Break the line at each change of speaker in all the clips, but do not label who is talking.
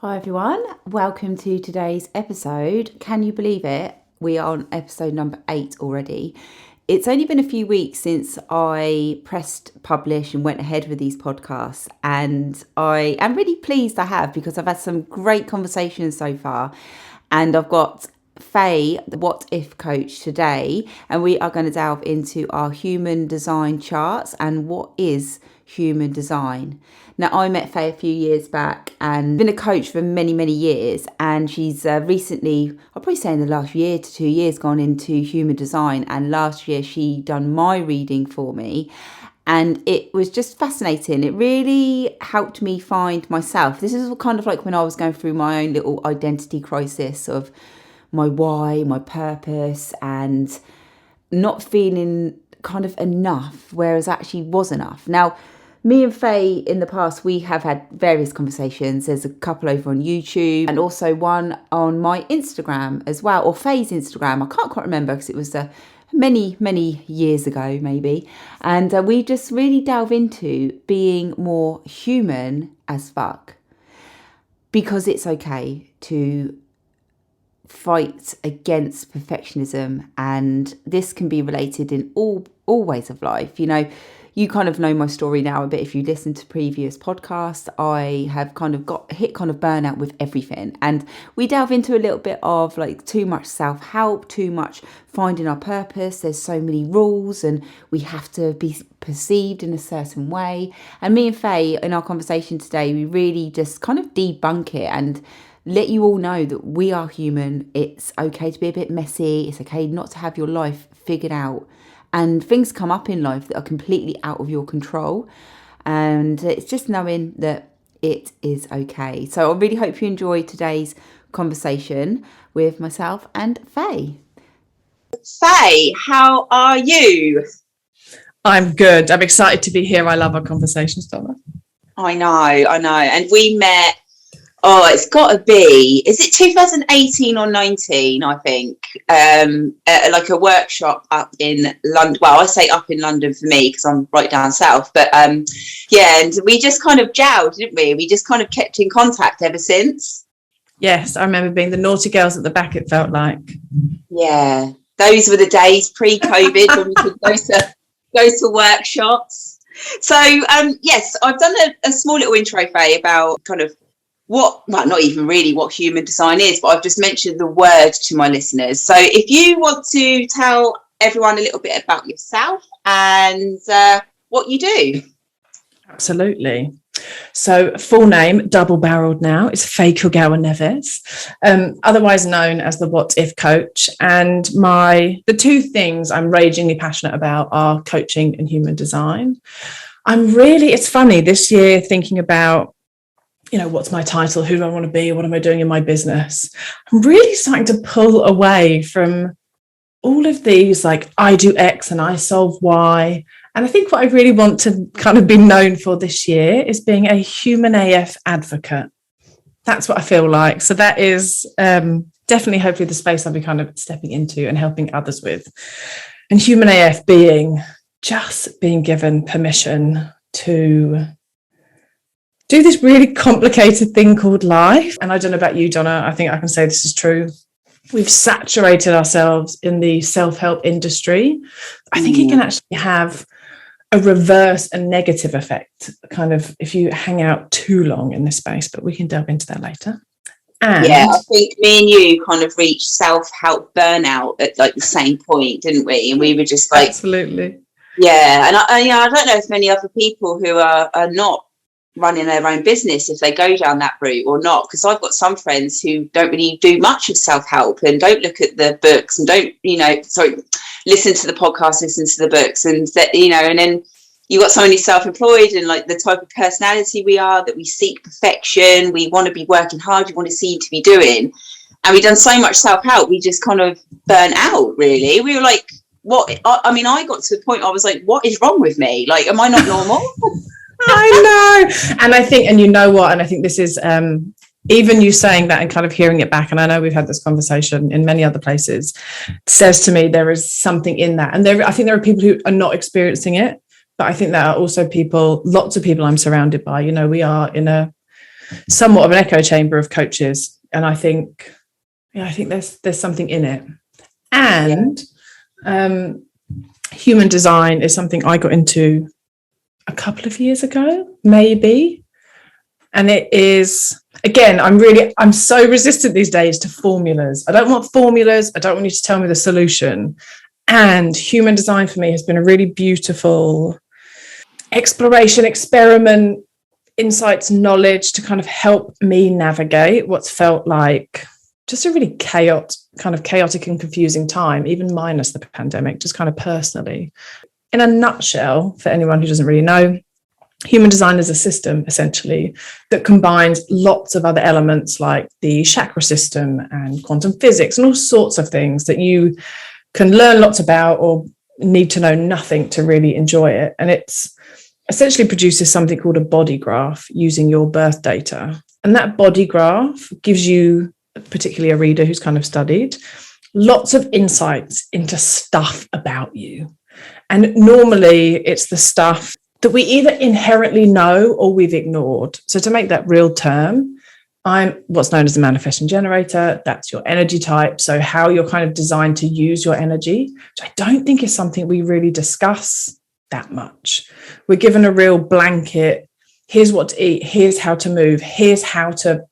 Hi everyone, welcome to today's episode. Can you believe it? We are on episode number 8 already. It's only been a few weeks since I pressed publish and went ahead with these podcasts, and I am really pleased I have, because I've had some great conversations so far, and I've got Faye, the What If coach, today, and we are going to delve into our human design charts and what is human design. Now, I met Faye a few years back and been a coach for many, many years, and she's recently, I'll probably say in the last year to 2 years, gone into human design, and last year she done my reading for me. And it was just fascinating. It really helped me find myself. This is kind of like when I was going through my own little identity crisis of my why, my purpose, and not feeling kind of enough, whereas actually was enough. Now, me and Faye in the past, we have had various conversations. There's a couple over on YouTube and also one on my Instagram as well, or Faye's Instagram. I can't quite remember because it was many, many years ago, maybe. And we just really delve into being more human as fuck, because it's okay to fight against perfectionism, and this can be related in all ways of life. You know, you kind of know my story now a bit if you listen to previous podcasts. I have kind of got hit kind of burnout with everything, and we delve into a little bit of like too much self-help, too much finding our purpose. There's so many rules and we have to be perceived in a certain way, and me and Faye in our conversation today, we really just kind of debunk it and let you all know that we are human. It's okay to be a bit messy. It's okay not to have your life figured out. And things come up in life that are completely out of your control. And it's just knowing that it is okay. So I really hope you enjoy today's conversation with myself and Faye.
Faye, how are you?
I'm good. I'm excited to be here. I love our conversations, Donna.
I know. And we met, it's got to be, is it 2018 or 19, I think, at like a workshop up in London. Well, I say up in London for me because I'm right down south. But yeah, and we just kind of jowled, didn't we? We just kind of kept in contact ever since.
Yes, I remember being the naughty girls at the back, it felt like.
Yeah, those were the days pre-COVID when we could go to workshops. So, yes, I've done a small little intro, Faye, about kind of not even really what human design is, but I've just mentioned the word to my listeners. So if you want to tell everyone a little bit about yourself and what you do.
Absolutely. So full name, double-barreled now, is Faye Kilgour-Neves, otherwise known as the What If coach. And the two things I'm ragingly passionate about are coaching and human design. It's funny this year thinking about, you know, what's my title? Who do I want to be? What am I doing in my business? I'm really starting to pull away from all of these, like I do X and I solve Y. And I think what I really want to kind of be known for this year is being a human AF advocate. That's what I feel like. So that is definitely, hopefully, the space I'll be kind of stepping into and helping others with. And human AF being given permission to do this really complicated thing called life. And I don't know about you, Donna, I think I can say this is true. We've saturated ourselves in the self-help industry. I think it can actually have a reverse and negative effect, kind of, if you hang out too long in this space, but we can delve into that later.
And yeah, I think me and you kind of reached self-help burnout at like the same point, didn't we? And we were just like...
Absolutely.
Yeah, and I don't know if many other people who are not running their own business, if they go down that route or not, because I've got some friends who don't really do much of self-help and don't look at the books and don't, listen to the podcast, listen to the books, and that, and then you got someone who's self-employed and like the type of personality we are, that we seek perfection, we want to be working hard, we want to seem to be doing, and we've done so much self-help, we just kind of burn out, really. We were like, I got to the point I was like, what is wrong with me? Like, am I not normal?
I know. And I think, and you know what, and I think this is even you saying that and kind of hearing it back, and I know we've had this conversation in many other places, says to me there is something in that. And I think there are people who are not experiencing it, but I think there are also lots of people I'm surrounded by. You know, we are in a somewhat of an echo chamber of coaches. And I think there's something in it. And human design is something I got into a couple of years ago, maybe. And it is, again, I'm so resistant these days to formulas. I don't want formulas. I don't want you to tell me the solution. And human design for me has been a really beautiful exploration, experiment, insights, knowledge to kind of help me navigate what's felt like just a really chaotic and confusing time, even minus the pandemic, just kind of personally. In a nutshell, for anyone who doesn't really know, human design is a system, essentially, that combines lots of other elements like the chakra system and quantum physics and all sorts of things that you can learn lots about or need to know nothing to really enjoy it. And it's essentially produces something called a body graph using your birth data. And that body graph gives you, particularly a reader who's kind of studied, lots of insights into stuff about you. And normally it's the stuff that we either inherently know or we've ignored. So to make that real term, I'm what's known as a manifesting generator. That's your energy type. So how you're kind of designed to use your energy, which I don't think is something we really discuss that much. We're given a real blanket. Here's what to eat. Here's how to move. Here's how to,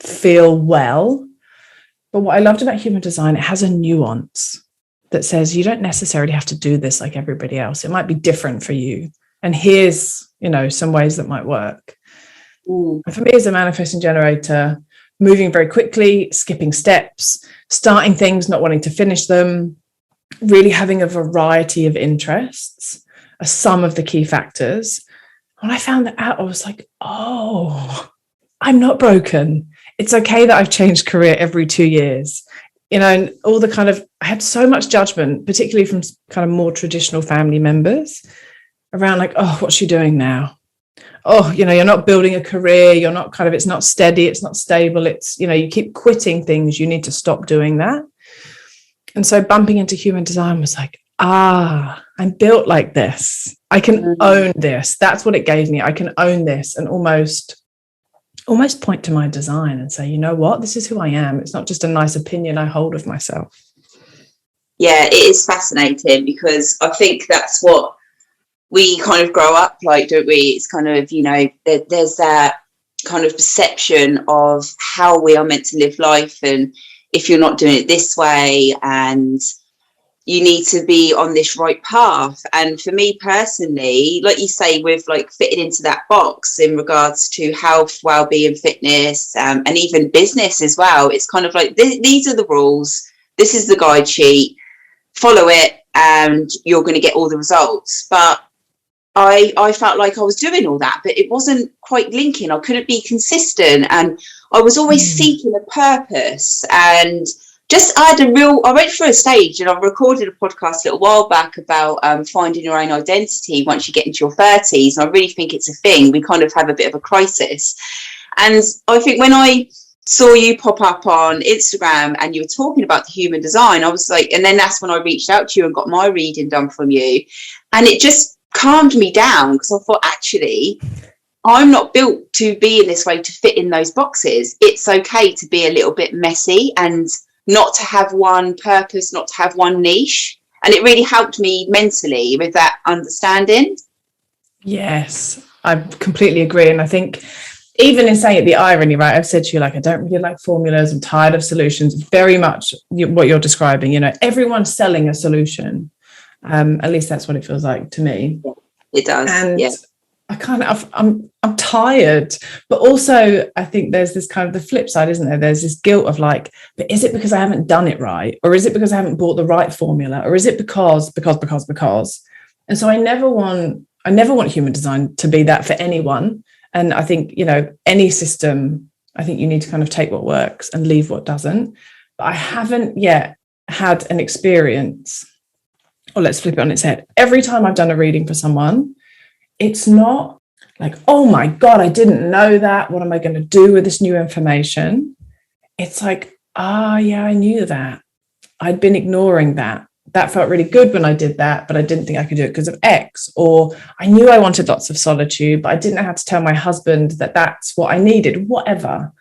feel well. But what I loved about human design, it has a nuance that says you don't necessarily have to do this like everybody else. It might be different for you. And here's, some ways that might work. And for me as a manifesting generator, moving very quickly, skipping steps, starting things, not wanting to finish them, really having a variety of interests are some of the key factors. When I found that out, I was like, oh, I'm not broken. It's okay that I've changed career every 2 years. And all the I had so much judgment, particularly from kind of more traditional family members around like, oh, what's she doing now? Oh, you're not building a career. You're not it's not steady. It's not stable. It's, you keep quitting things. You need to stop doing that. And so bumping into human design was like, I'm built like this. I can own this. That's what it gave me. I can own this and almost point to my design and say, you know what, this is who I am. It's not just a nice opinion I hold of myself.
Yeah, it is fascinating because I think that's what we kind of grow up like, don't we? It's kind of, there's that kind of perception of how we are meant to live life, and if you're not doing it this way, and you need to be on this right path. And for me personally, like you say, with like fitting into that box in regards to health, well-being, fitness, and even business as well, it's kind of like these are the rules. This is the guide sheet. Follow it, and you're going to get all the results. But I felt like I was doing all that, but it wasn't quite linking. I couldn't be consistent, and I was always seeking a purpose. And I went through a stage, and I recorded a podcast a little while back about finding your own identity once you get into your 30s. And I really think it's a thing. We kind of have a bit of a crisis. And I think when I saw you pop up on Instagram and you were talking about the human design, I was like, and then that's when I reached out to you and got my reading done from you. And it just calmed me down, because I thought, actually, I'm not built to be in this way to fit in those boxes. It's okay to be a little bit messy and not to have one purpose, not to have one niche. And it really helped me mentally with that understanding. Yes,
I completely agree. And I think even in saying it, the irony, right? I've said to you, like, I don't really like formulas. I'm tired of solutions. Very much what you're describing, everyone's selling a solution. At least that's what it feels like to me.
It does.
And I'm tired, but also I think there's this kind of the flip side, isn't there? There's this guilt of like, but is it because I haven't done it right? Or is it because I haven't bought the right formula? Or is it because? And so I never want human design to be that for anyone. And I think, any system, I think you need to kind of take what works and leave what doesn't. But I haven't yet had an experience, or let's flip it on its head. Every time I've done a reading for someone, it's not like, oh my God, I didn't know that. What am I going to do with this new information? It's like, yeah, I knew that. I'd been ignoring that that felt really good when I did that, but I didn't think I could do it because of X. Or I knew I wanted lots of solitude, but I didn't know how to tell my husband that that's what I needed. Whatever.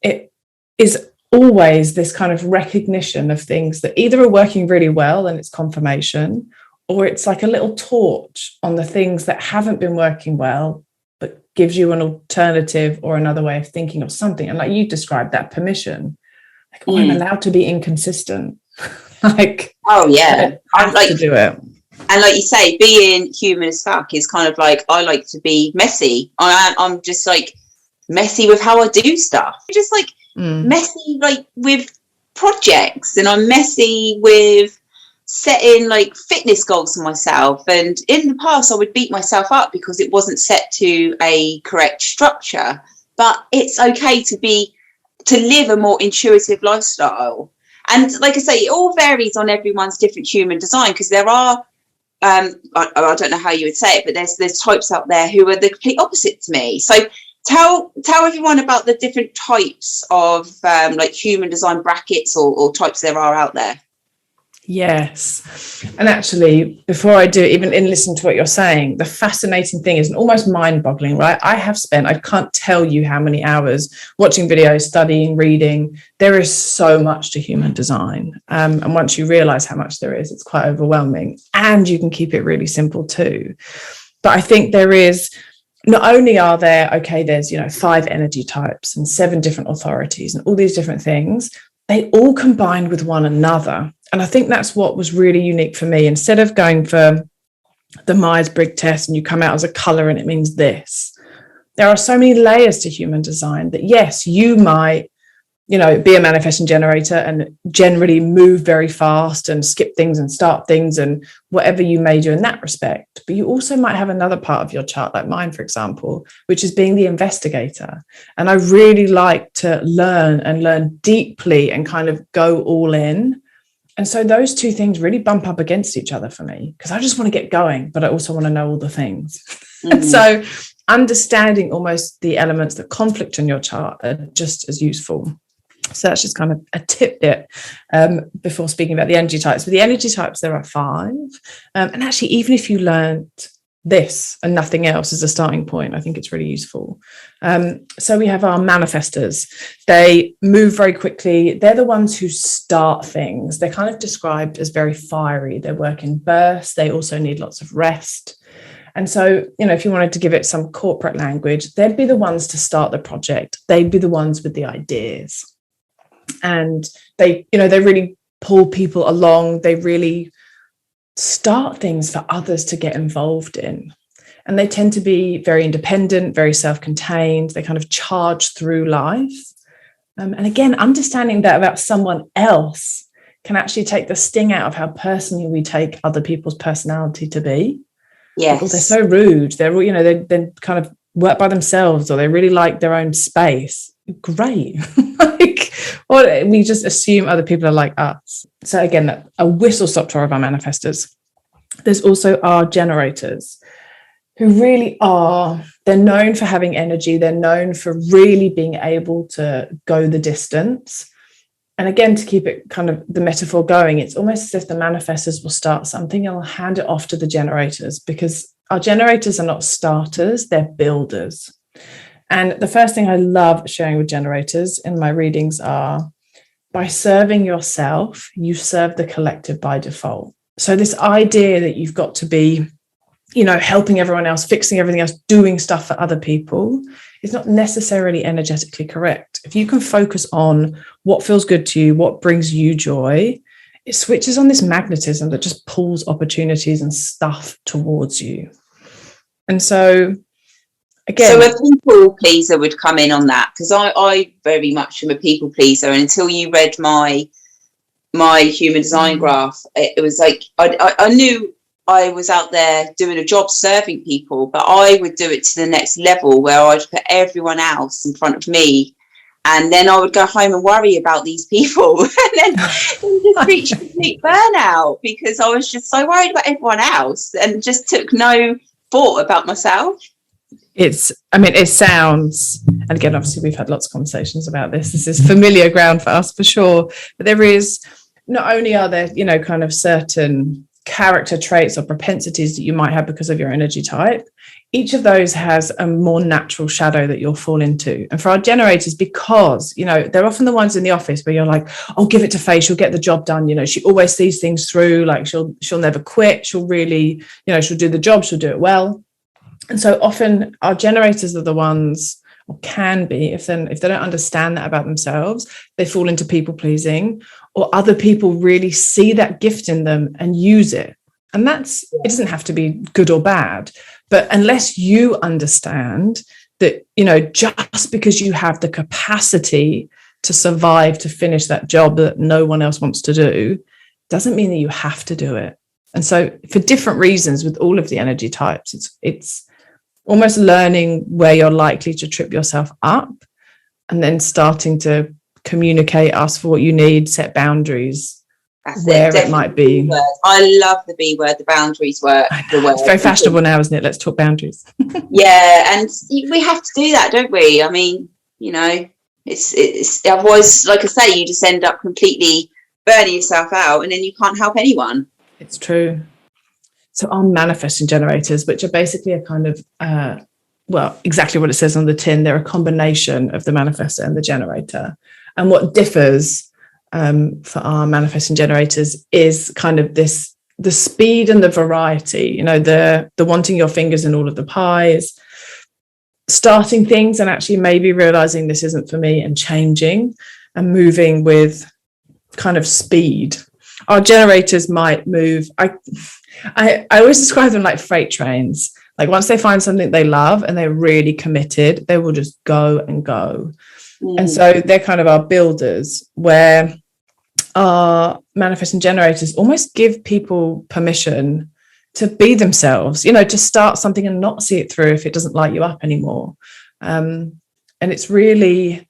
It is always this kind of recognition of things that either are working really well and it's confirmation, or it's like a little torch on the things that haven't been working well, but gives you an alternative or another way of thinking of something. And like you described, that permission, like, oh, I'm allowed to be inconsistent. Like,
oh yeah,
I like to do it.
And like you say, being human as fuck is kind of like, I like to be messy. I'm just like messy with how I do stuff. Just like messy, like with projects, and I'm messy with setting like fitness goals for myself. And in the past, I would beat myself up because it wasn't set to a correct structure. But it's okay to live a more intuitive lifestyle. And like I say, it all varies on everyone's different human design, because there are, I don't know how you would say it, but there's types out there who are the complete opposite to me. So tell everyone about the different types of like human design brackets or types there are out there.
Yes. And actually, before I do, even in listening to what you're saying, the fascinating thing is almost mind-boggling, right? I can't tell you how many hours watching videos, studying, reading. There is so much to human design. And once you realize how much there is, it's quite overwhelming. And you can keep it really simple too. But I think there is, not only are there, there's, 5 energy types and 7 different authorities and all these different things, they all combine with one another. And I think that's what was really unique for me. Instead of going for the Myers-Briggs test and you come out as a color and it means this, there are so many layers to human design that, yes, you might, be a manifesting generator and generally move very fast and skip things and start things and whatever you may do in that respect. But you also might have another part of your chart, like mine, for example, which is being the investigator. And I really like to learn deeply and kind of go all in. And so those two things really bump up against each other for me, because I just want to get going, but I also want to know all the things. And so understanding almost the elements that conflict in your chart are just as useful. So that's just kind of a tidbit before speaking about the energy types. But the energy types, there are 5. And actually, even if you learned this and nothing else as a starting point, I think it's really useful. So we have our manifestors. They move very quickly. They're the ones who start things. They're kind of described as very fiery. They work in bursts. They also need lots of rest. And so, if you wanted to give it some corporate language, they'd be the ones to start the project. They'd be the ones with the ideas. And they really pull people along. They really start things for others to get involved in. And they tend to be very independent, very self-contained. They kind of charge through life. And again, understanding that about someone else can actually take the sting out of how personally we take other people's personality to be.
Yes.
People, they're so rude. They're, they kind of work by themselves, or they really like their own space. Great. Or we just assume other people are like us. So again, a whistle-stop tour of our manifestors. There's also our generators, who really are, they're known for having energy. They're known for really being able to go the distance. And again, to keep it kind of the metaphor going, it's almost as if the manifestors will start something and will hand it off to the generators, because our generators are not starters, they're builders. And the first thing I love sharing with generators in my readings are, by serving yourself, you serve the collective by default. So this idea that you've got to be, helping everyone else, fixing everything else, doing stuff for other people is not necessarily energetically correct. If you can focus on what feels good to you, what brings you joy, it switches on this magnetism that just pulls opportunities and stuff towards you. And so, again,
so a people pleaser would come in on that, because I very much am a people pleaser, and until you read my human design graph, it was like I knew I was out there doing a job serving people, but I would do it to the next level, where I'd put everyone else in front of me, and then I would go home and worry about these people and then just reach complete burnout, because I was just so worried about everyone else and just took no thought about myself.
It sounds, and again, obviously we've had lots of conversations about this. This is familiar ground for us for sure, but there is not only are there, you know, kind of certain character traits or propensities that you might have because of your energy type, each of those has a more natural shadow that you'll fall into. And for our generators, because, you know, they're often the ones in the office where you're like, oh, give it to Faye, she'll get the job done. You know, she always sees things through, like she'll never quit. She'll really, you know, she'll do the job, she'll do it well. And so often our generators are the ones, or can be, if they don't understand that about themselves, they fall into people pleasing, or other people really see that gift in them and use it. And it doesn't have to be good or bad, but unless you understand that, you know, just because you have the capacity to survive, to finish that job that no one else wants to do, doesn't mean that you have to do it. And so for different reasons with all of the energy types, it's almost learning where you're likely to trip yourself up, and then starting to communicate, ask for what you need, set boundaries.
That's
where it might be.
I love the B word, the boundaries word.
It's very fashionable now, isn't it? Let's talk boundaries.
Yeah, and we have to do that, don't we? I mean, you know, it's otherwise, like I say, you just end up completely burning yourself out, and then you can't help anyone.
It's true. So our manifesting generators, which are basically a kind of, well, exactly what it says on the tin, they're a combination of the manifestor and the generator. And what differs for our manifesting generators is kind of the speed and the variety, you know, the wanting your fingers in all of the pies, starting things and actually maybe realizing this isn't for me, and changing and moving with kind of speed. Our generators might move. I always describe them like freight trains. Like once they find something they love and they're really committed, they will just go and go. And so they're kind of our builders, where our manifesting generators almost give people permission to be themselves, you know, to start something and not see it through if it doesn't light you up anymore. And it's really,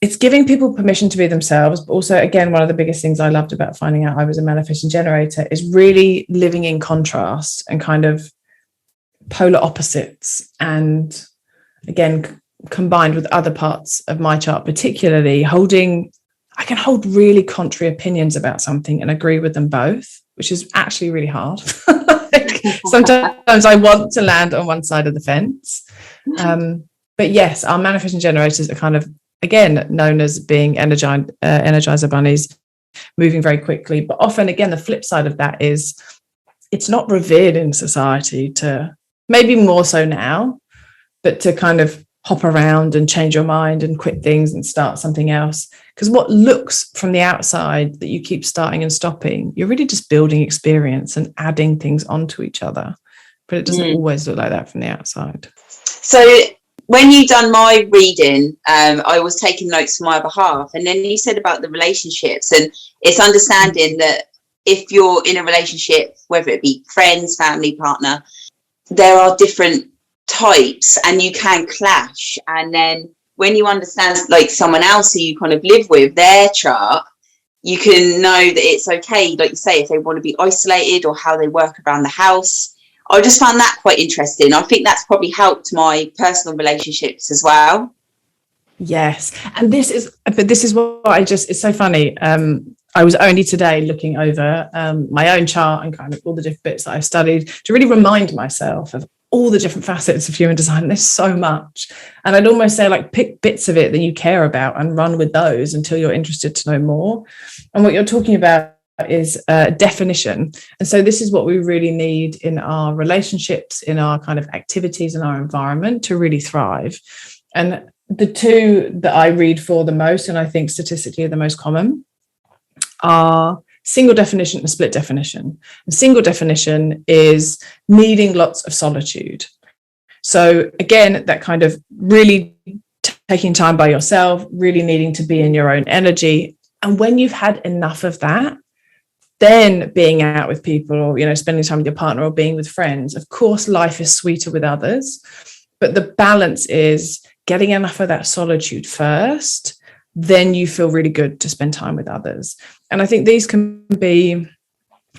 it's giving people permission to be themselves. But also, again, one of the biggest things I loved about finding out I was a manifesting generator is really living in contrast and kind of polar opposites. And again, combined with other parts of my chart, particularly I can hold really contrary opinions about something and agree with them both, which is actually really hard. Sometimes I want to land on one side of the fence. But yes, our manifesting generators are kind of, again, known as being energizer bunnies, moving very quickly. But often, again, the flip side of that is it's not revered in society to, maybe more so now, but to kind of hop around and change your mind and quit things and start something else. Because what looks from the outside that you keep starting and stopping, you're really just building experience and adding things onto each other. But it doesn't always look like that from the outside.
So when you done my reading, I was taking notes for my behalf. And then you said about the relationships, and it's understanding that if you're in a relationship, whether it be friends, family, partner, there are different types and you can clash. And then when you understand like someone else who you kind of live with, their chart, you can know that it's okay, like you say, if they want to be isolated or how they work around the house. I just found that quite interesting. I think that's probably helped my personal relationships as well.
Yes. And this is what it's so funny. I was only today looking over my own chart and kind of all the different bits that I've studied to really remind myself of all the different facets of human design. There's so much. And I'd almost say, like, pick bits of it that you care about and run with those until you're interested to know more. And what you're talking about is definition. And so this is what we really need in our relationships, in our kind of activities, in our environment to really thrive. And the two that I read for the most, and I think statistically are the most common, are single definition and split definition. And single definition is needing lots of solitude. So again, that kind of really taking time by yourself, really needing to be in your own energy. And when you've had enough of that, then being out with people, or, you know, spending time with your partner or being with friends. Of course, life is sweeter with others, but the balance is getting enough of that solitude first, then you feel really good to spend time with others. And I think these can be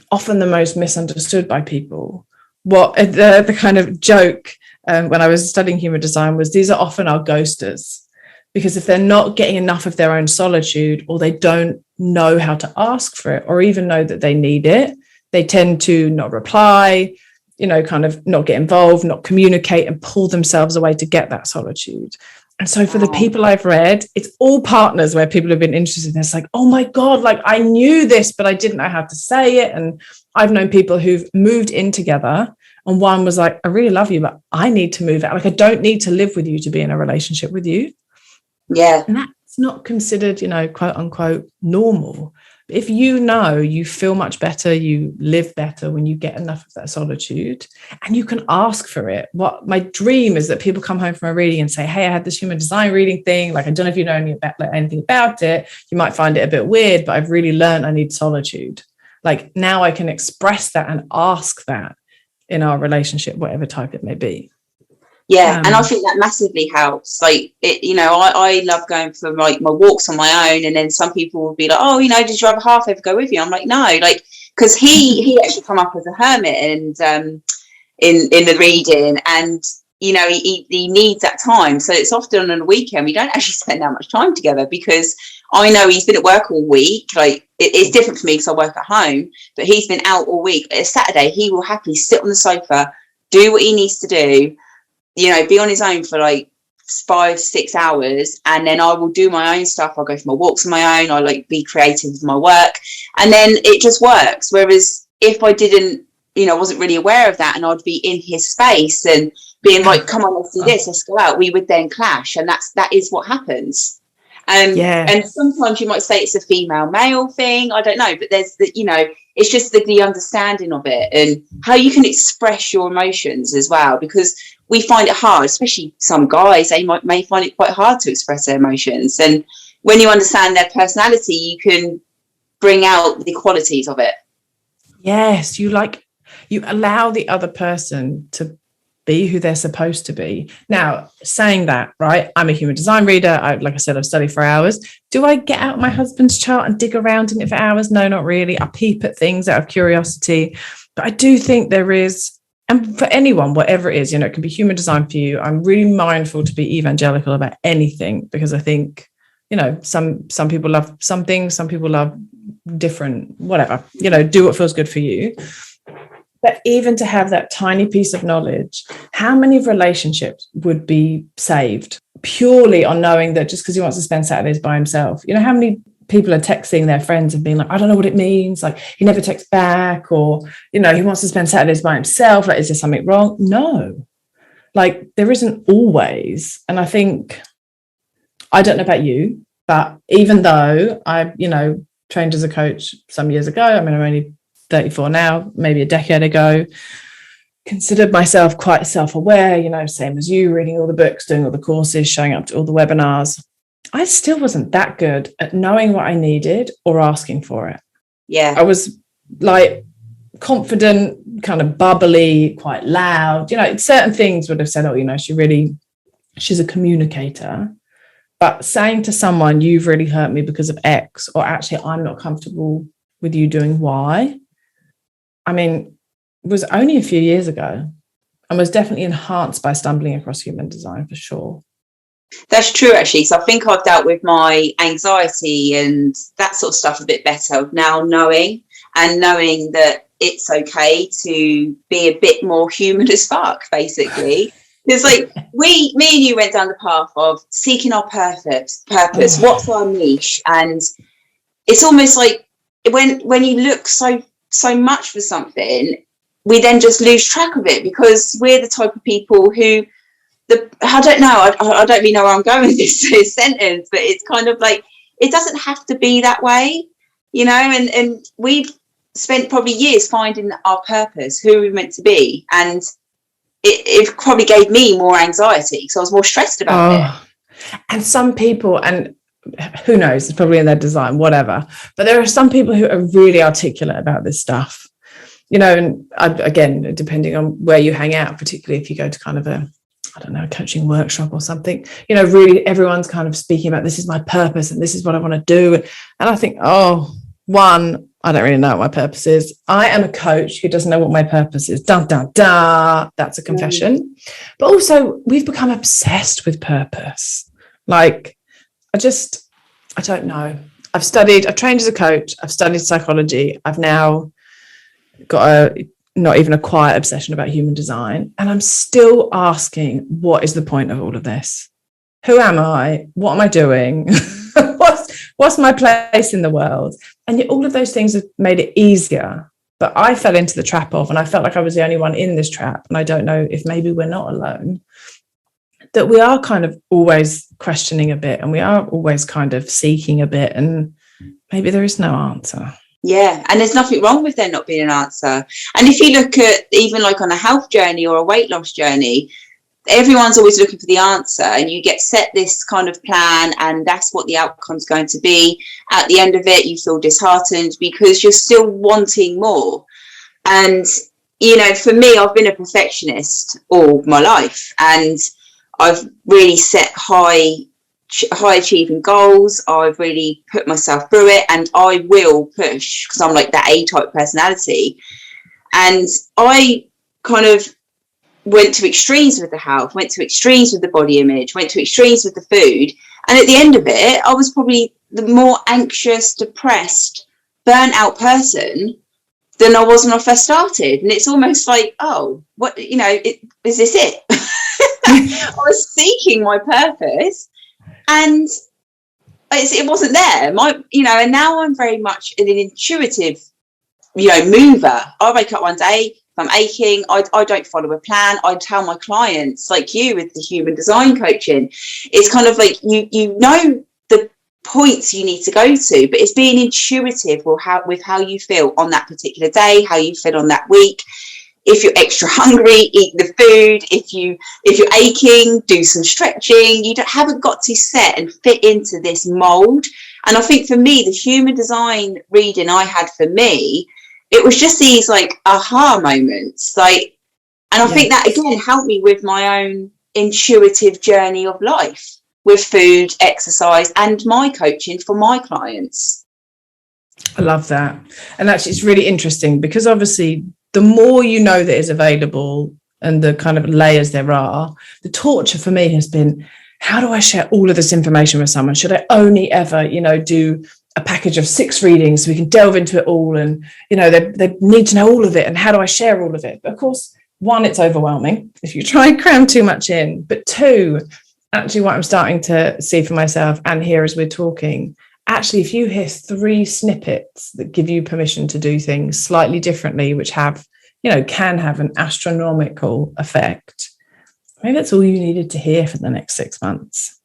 often the most misunderstood by people. What the kind of joke when I was studying human design was, these are often our ghosters, because if they're not getting enough of their own solitude, or they don't know how to ask for it or even know that they need it, they tend to not reply, kind of not get involved, not communicate, and pull themselves away to get that solitude. And so for the people I've read, it's all partners where people have been interested in. It's like, oh my God, like I knew this, but I didn't know how to say it. And I've known people who've moved in together and one was like, I really love you, but I need to move out. Like I don't need to live with you to be in a relationship with you.
Yeah.
And that's not considered, quote unquote, normal. If you feel much better, you live better when you get enough of that solitude and you can ask for it. What my dream is that people come home from a reading and say, hey, I had this human design reading thing. Like, I don't know if you know anything about it. You might find it a bit weird, but I've really learned I need solitude. Like now I can express that and ask that in our relationship, whatever type it may be.
Yeah, and I think that massively helps. Like, I love going for like my walks on my own, and then some people will be like, "Oh, did your other half ever go with you?" I'm like, "No," like because he actually come up as a hermit, and in the reading, and he needs that time. So it's often on a weekend we don't actually spend that much time together because I know he's been at work all week. Like it's different for me because I work at home, but he's been out all week. It's Saturday, he will happily sit on the sofa, do what he needs to do. Be on his own for like 5-6 hours, and then I will do my own stuff. I'll go for my walks on my own. I like be creative with my work, and then it just works. Whereas if I didn't, wasn't really aware of that, and I'd be in his space and being like, "Come on, let's do this, let's go out," we would then clash, and that is what happens. And sometimes you might say it's a female male thing. I don't know, but there's it's just the understanding of it and how you can express your emotions as well, because we find it hard, especially some guys, they may find it quite hard to express their emotions. And when you understand their personality, you can bring out the qualities of it.
Yes, you allow the other person to be who they're supposed to be. Now, saying that, right, I'm a human design reader. Like I said, I've studied for hours. Do I get out my husband's chart and dig around in it for hours? No, not really. I peep at things out of curiosity. But I do think there is, and for anyone, whatever it is, it can be human design for you. I'm really mindful to be evangelical about anything because I think, some people love some things, some people love different, whatever, do what feels good for you. But even to have that tiny piece of knowledge, how many relationships would be saved purely on knowing that just because he wants to spend Saturdays by himself? How many people are texting their friends and being like, I don't know what it means. Like he never texts back, or, he wants to spend Saturdays by himself. Like, is there something wrong? No, like there isn't always. And I think, I don't know about you, but even though I, trained as a coach some years ago, I'm only 34 now, maybe a decade ago, considered myself quite self-aware, same as you, reading all the books, doing all the courses, showing up to all the webinars. I still wasn't that good at knowing what I needed or asking for it.
Yeah.
I was like confident, kind of bubbly, quite loud. Certain things would have said, oh, she's a communicator. But saying to someone, you've really hurt me because of X, or actually I'm not comfortable with you doing Y, was only a few years ago and was definitely enhanced by stumbling across human design for sure.
That's true, actually. So I think I've dealt with my anxiety and that sort of stuff a bit better now, knowing that it's okay to be a bit more human as fuck, basically. It's like me and you went down the path of seeking our purpose. What's our niche? And it's almost like when you look so much for something, we then just lose track of it because we're the type of people who I don't know. I don't really know where I'm going with this sentence, but it's kind of like it doesn't have to be that way, and we've spent probably years finding our purpose, who we're meant to be, and it probably gave me more anxiety because I was more stressed about it.
And some people, and who knows, it's probably in their design, whatever, but there are some people who are really articulate about this stuff, and again, depending on where you hang out, particularly if you go to kind of a coaching workshop or something, really everyone's kind of speaking about this is my purpose and this is what I want to do. And I think, one, I don't really know what my purpose is. I am a coach who doesn't know what my purpose is. Dun, dun, dun. That's a confession. But also we've become obsessed with purpose. Like, I don't know. I've trained as a coach, I've studied psychology, I've now got not even a quiet obsession about human design, and I'm still asking, what is the point of all of this? Who am I? What am I doing? What's my place in the world? And yet all of those things have made it easier. But I fell into the trap of, and I felt like I was the only one in this trap, and I don't know if maybe we're not alone, that we are kind of always questioning a bit, and we are always kind of seeking a bit, and maybe there is no answer.
Yeah, and there's nothing wrong with there not being an answer. And if you look at even like on a health journey or a weight loss journey, everyone's always looking for the answer, and you get set this kind of plan, and that's what the outcome's going to be. At the end of it, you feel disheartened because you're still wanting more. And, you know, for me, I've been a perfectionist all my life, and I've really set high achieving goals. I've really put myself through it, and I will push because I'm like that A-type personality. And I kind of went to extremes with the health, went to extremes with the body image, went to extremes with the food. And at the end of it, I was probably the more anxious, depressed, burnt out person than I was when I first started. And it's almost like, oh, what, you know, is this it? I was seeking my purpose, and it wasn't there. And now I'm very much an intuitive, mover. I wake up one day, if I'm aching, I don't follow a plan. I tell my clients, like you with the human design coaching, it's kind of like you know the points you need to go to, but it's being intuitive with how you feel on that particular day, how you feel on that week. If you're extra hungry, eat the food. If you're aching, do some stretching. You haven't got to set and fit into this mould. And I think for me, the human design reading I had for me, it was just these like aha moments. And I think that again helped me with my own intuitive journey of life with food, exercise, and my coaching for my clients.
I love that. And actually, it's really interesting because obviously the more you know that is available and the kind of layers there are, the torture for me has been, how do I share all of this information with someone? Should I only ever, do a package of 6 readings so we can delve into it all? And, they need to know all of it. And how do I share all of it? But of course, 1, it's overwhelming if you try and cram too much in. But 2, actually what I'm starting to see for myself and hear as we're talking, actually, if you hear 3 snippets that give you permission to do things slightly differently, which have, can have an astronomical effect, maybe that's all you needed to hear for the next 6 months.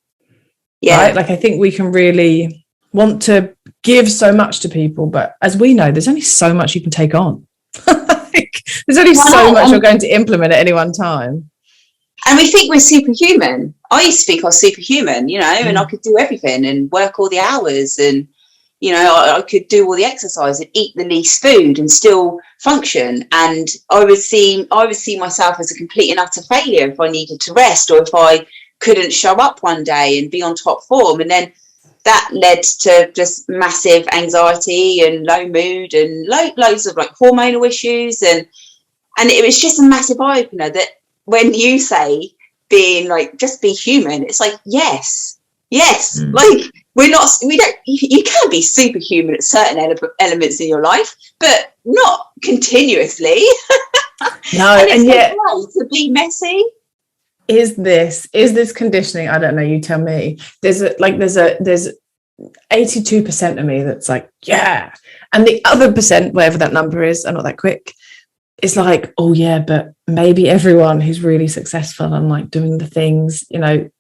Yeah.
Right? I think we can really want to give so much to people, but as we know, there's only so much you can take on. There's only so much you're going to implement at any one time.
And we think we're superhuman. I used to think I was superhuman, and I could do everything and work all the hours, and, I could do all the exercise and eat the least food and still function. And I would see myself as a complete and utter failure if I needed to rest, or if I couldn't show up one day and be on top form. And then that led to just massive anxiety and low mood and loads of hormonal issues. And it was just a massive eye opener that, when you say being just be human, it's like, yes, you can be superhuman at certain elements in your life, but not continuously.
No, and yet
to be messy.
Is this conditioning? I don't know, you tell me. There's 82% of me that's like, yeah, and the other percent, whatever that number is, I'm not that quick, it's like, oh yeah, but maybe everyone who's really successful and doing the things,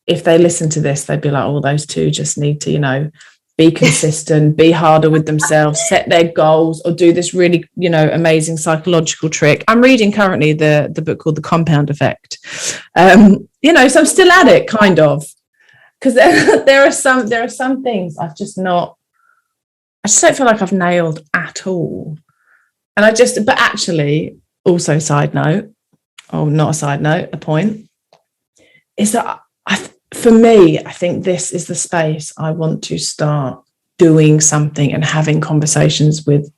if they listen to this, they'd be like, oh, those two just need to, be consistent, be harder with themselves, set their goals, or do this really, amazing psychological trick. I'm reading currently the book called The Compound Effect. So I'm still at it, kind of, because there are some things I just don't feel like I've nailed at all. And but actually, also side note, not a side note, a point, is that for me, I think this is the space I want to start doing something and having conversations with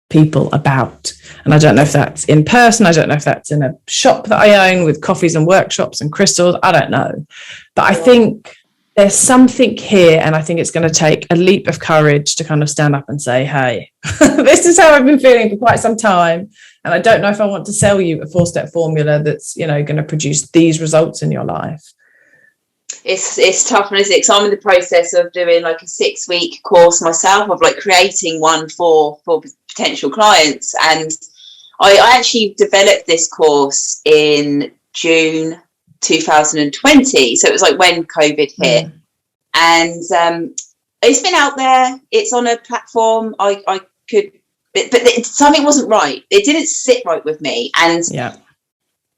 people about. And I don't know if that's in person, I don't know if that's in a shop that I own with coffees and workshops and crystals, I don't know. But I think there's something here, and I think it's going to take a leap of courage to kind of stand up and say, hey, this is how I've been feeling for quite some time, and I don't know if I want to sell you a 4-step formula that's, you know, going to produce these results in your life.
It's tough, isn't it? Because I'm in the process of doing like a 6-week course myself, of like creating one for potential clients, and I actually developed this course in June 2020, so it was like when COVID hit. And it's been out there, it's on a platform. I could, but something wasn't right, it didn't sit right with me, and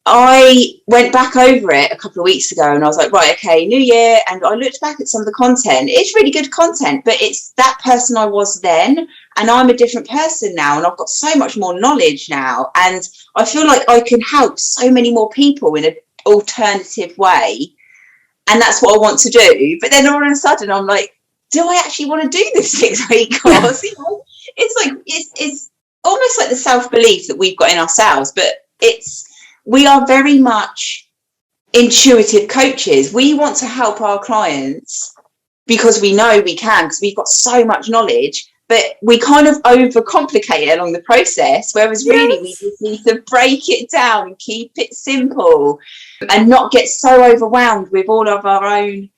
I went back over it a couple of weeks ago, and I was like, right, okay, new year, and I looked back at some of the content. It's really good content, but it's that person I was then, and I'm a different person now, and I've got so much more knowledge now, and I feel like I can help so many more people in an alternative way, and that's what I want to do. But then all of a sudden I'm like, do I actually want to do this 6-week course? You know, it's like it's almost like the self-belief that we've got in ourselves, but we are very much intuitive coaches. We want to help our clients because we know we can, because we've got so much knowledge, but we kind of overcomplicate it along the process, whereas really we just need to break it down and keep it simple and not get so overwhelmed with all of our own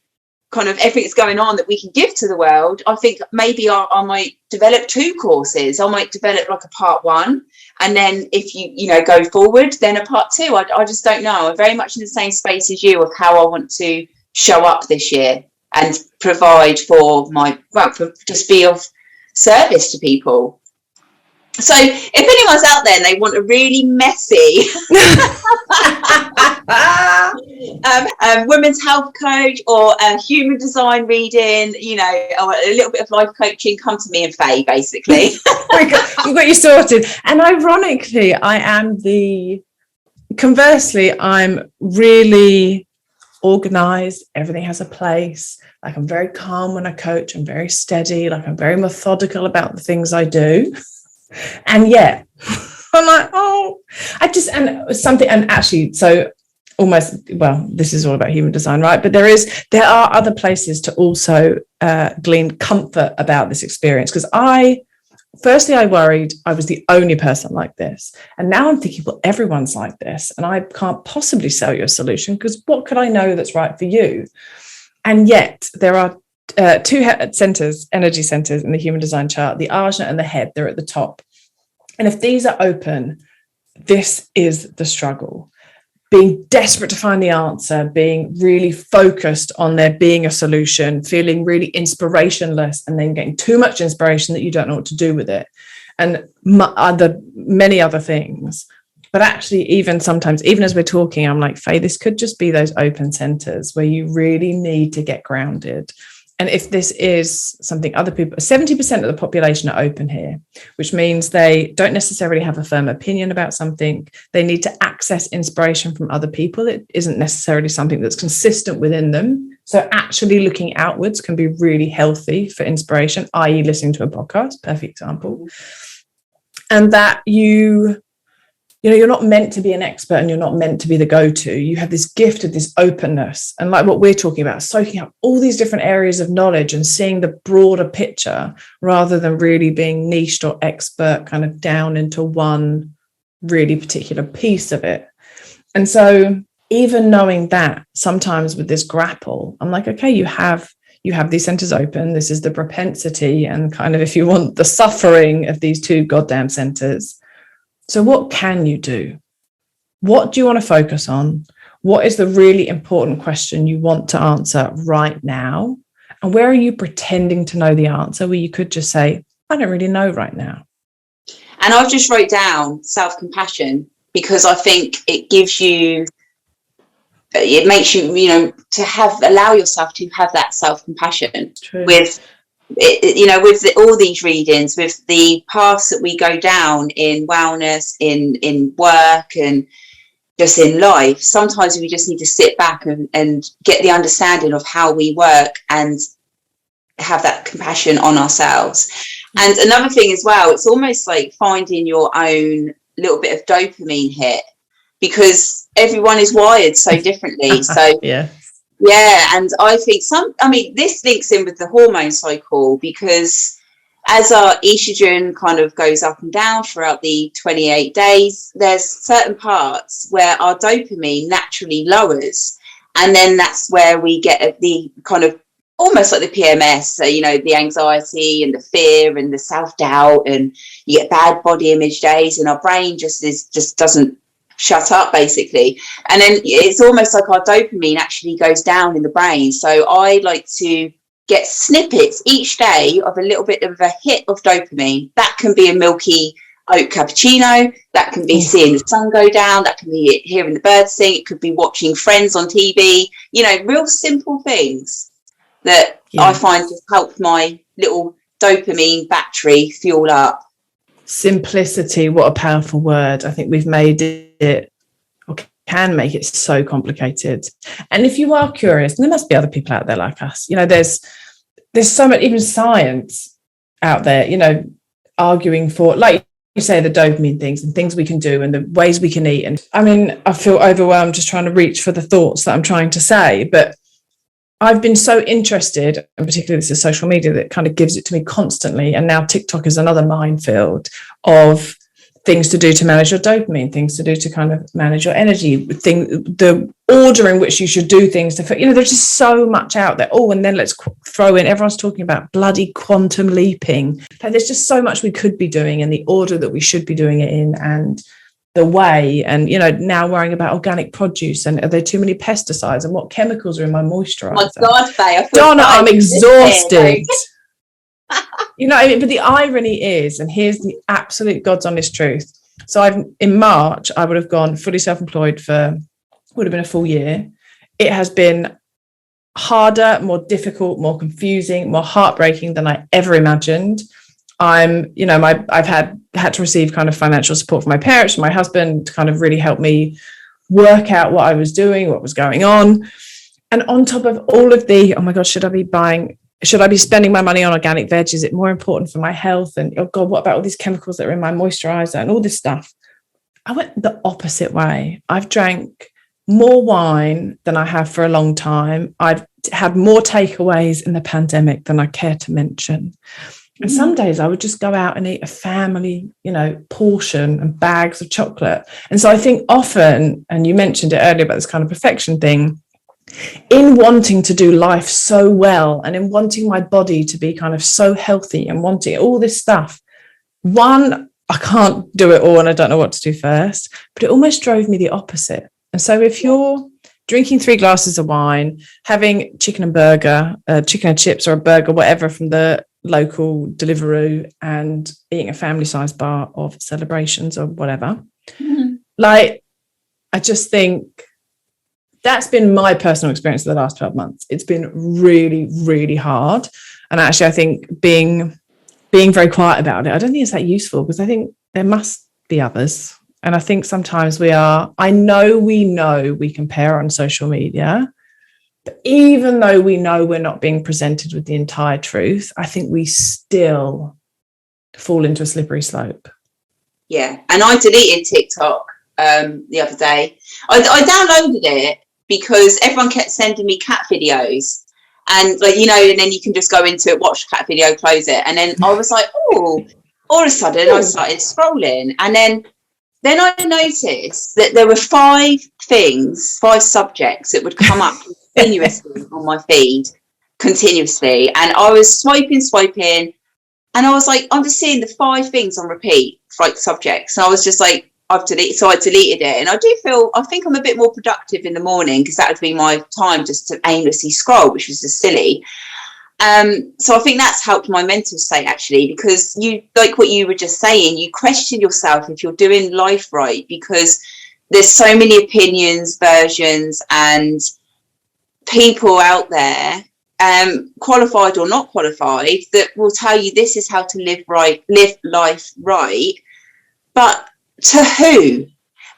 kind of everything that's going on that we can give to the world. I think maybe I might develop 2 courses. I might develop like a part 1, and then if you know go forward, then a part 2. I just don't know. I'm very much in the same space as you of how I want to show up this year and provide for just be of service to people. So if anyone's out there and they want a really messy women's health coach or a human design reading, you know, or a little bit of life coaching, come to me and Faye, basically.
We've got you sorted. And ironically, conversely, I'm really organized. Everything has a place. Like, I'm very calm when I coach. I'm very steady. Like, I'm very methodical about the things I do. And yet I'm like, this is all about human design, right? But there are other places to also glean comfort about this experience, because I worried I was the only person like this, and now I'm thinking, well, everyone's like this, and I can't possibly sell you a solution, because what could I know that's right for you? And yet there are 2 energy centers in the human design chart, the ajna and the head. They're at the top, and if these are open, this is the struggle. Being desperate to find the answer, being really focused on there being a solution, feeling really inspirationless, and then getting too much inspiration that you don't know what to do with it, and many other things. But actually, even sometimes, even as we're talking, I'm like, Faye, this could just be those open centers where you really need to get grounded. And if this is something other people, 70% of the population are open here, which means they don't necessarily have a firm opinion about something. They need to access inspiration from other people. It isn't necessarily something that's consistent within them. So actually looking outwards can be really healthy for inspiration, i.e. listening to a podcast, perfect example. And that you're not meant to be an expert, and you're not meant to be the go-to. You have this gift of this openness, and like what we're talking about, soaking up all these different areas of knowledge and seeing the broader picture, rather than really being niched or expert kind of down into one really particular piece of it. And so even knowing that, sometimes with this grapple, I'm like, okay, you have these centers open. This is the propensity and kind of, if you want, the suffering of these 2 goddamn centers. So what can you do? What do you want to focus on? What is the really important question you want to answer right now? And where are you pretending to know the answer, where you could just say, I don't really know right now?
And I've just wrote down self-compassion, because I think it makes you, allow yourself to have that self-compassion. True. With all these readings, with the paths that we go down in wellness, in work, and just in life, sometimes we just need to sit back and get the understanding of how we work and have that compassion on ourselves. And another thing as well, it's almost like finding your own little bit of dopamine hit, because everyone is wired so differently. So
yeah.
Yeah, and I think this links in with the hormone cycle, because as our estrogen kind of goes up and down throughout the 28 days, there's certain parts where our dopamine naturally lowers. And then that's where we get the kind of almost like the PMS, so, the anxiety and the fear and the self-doubt, and you get bad body image days, and our brain just doesn't shut up, basically. And then it's almost like our dopamine actually goes down in the brain. So I like to get snippets each day of a little bit of a hit of dopamine. That can be a milky oat cappuccino, that can be seeing the sun go down, that can be hearing the birds sing, it could be watching Friends on TV, real simple things that I find just help my little dopamine battery fuel up.
Simplicity, what a powerful word. I think we've made it, or can make it, so complicated. And if you are curious, and there must be other people out there like us, there's so much, even science out there, arguing for, like you say, the dopamine things and things we can do and the ways we can eat. And I feel overwhelmed just trying to reach for the thoughts that I'm trying to say, but I've been so interested, and particularly this is social media that kind of gives it to me constantly. And now TikTok is another minefield of things to do to manage your dopamine, things to do to kind of manage your energy, the order in which you should do things there's just so much out there. Oh, and then let's throw in, everyone's talking about bloody quantum leaping. There's just so much we could be doing in the order that we should be doing it in, and the way, and now worrying about organic produce, and are there too many pesticides, and what chemicals are in my moisturizer?
Oh my God, Faye,
Donna, I'm exhausted. But the irony is, and here's the absolute God's honest truth. So in March, I would have gone fully self-employed would have been a full year. It has been harder, more difficult, more confusing, more heartbreaking than I ever imagined. I've had to receive kind of financial support from my parents and my husband to kind of really help me work out what I was doing, what was going on. And on top of all of oh my God, should I be spending my money on organic veg? Is it more important for my health? And oh God, what about all these chemicals that are in my moisturizer and all this stuff? I went the opposite way. I've drank more wine than I have for a long time. I've had more takeaways in the pandemic than I care to mention. And some days I would just go out and eat a family, portion and bags of chocolate. And so I think often, and you mentioned it earlier about this kind of perfection thing, in wanting to do life so well and in wanting my body to be kind of so healthy and wanting all this stuff, one, I can't do it all and I don't know what to do first, but it almost drove me the opposite. And so if you're drinking 3 glasses of wine, having chicken and chips or a burger, whatever, from the local Deliveroo, and eating a family-sized bar of celebrations or whatever, I just think that's been my personal experience of the last 12 months. It's been really, really hard. And actually, I think being very quiet about it, I don't think it's that useful, because I think there must be others. And I think sometimes I know we compare on social media, but even though we know we're not being presented with the entire truth, I think we still fall into a slippery slope.
Yeah. And I deleted TikTok the other day. I downloaded it because everyone kept sending me cat videos, and and then you can just go into it, watch cat video, close it. And then I was like, oh, all of a sudden I started scrolling, and then I noticed that there were 5 subjects that would come up continuously on my feed, continuously. And I was swiping, and I was like, I'm just seeing the 5 things on repeat, like subjects. And I was just like, I deleted it. And I think I'm a bit more productive in the morning, because that would be my time just to aimlessly scroll, which was just silly. So I think that's helped my mental state, actually, because you, like what you were just saying, you question yourself if you're doing life right, because there's so many opinions, versions, and people out there, qualified or not qualified, that will tell you this is how to live life right. But to who?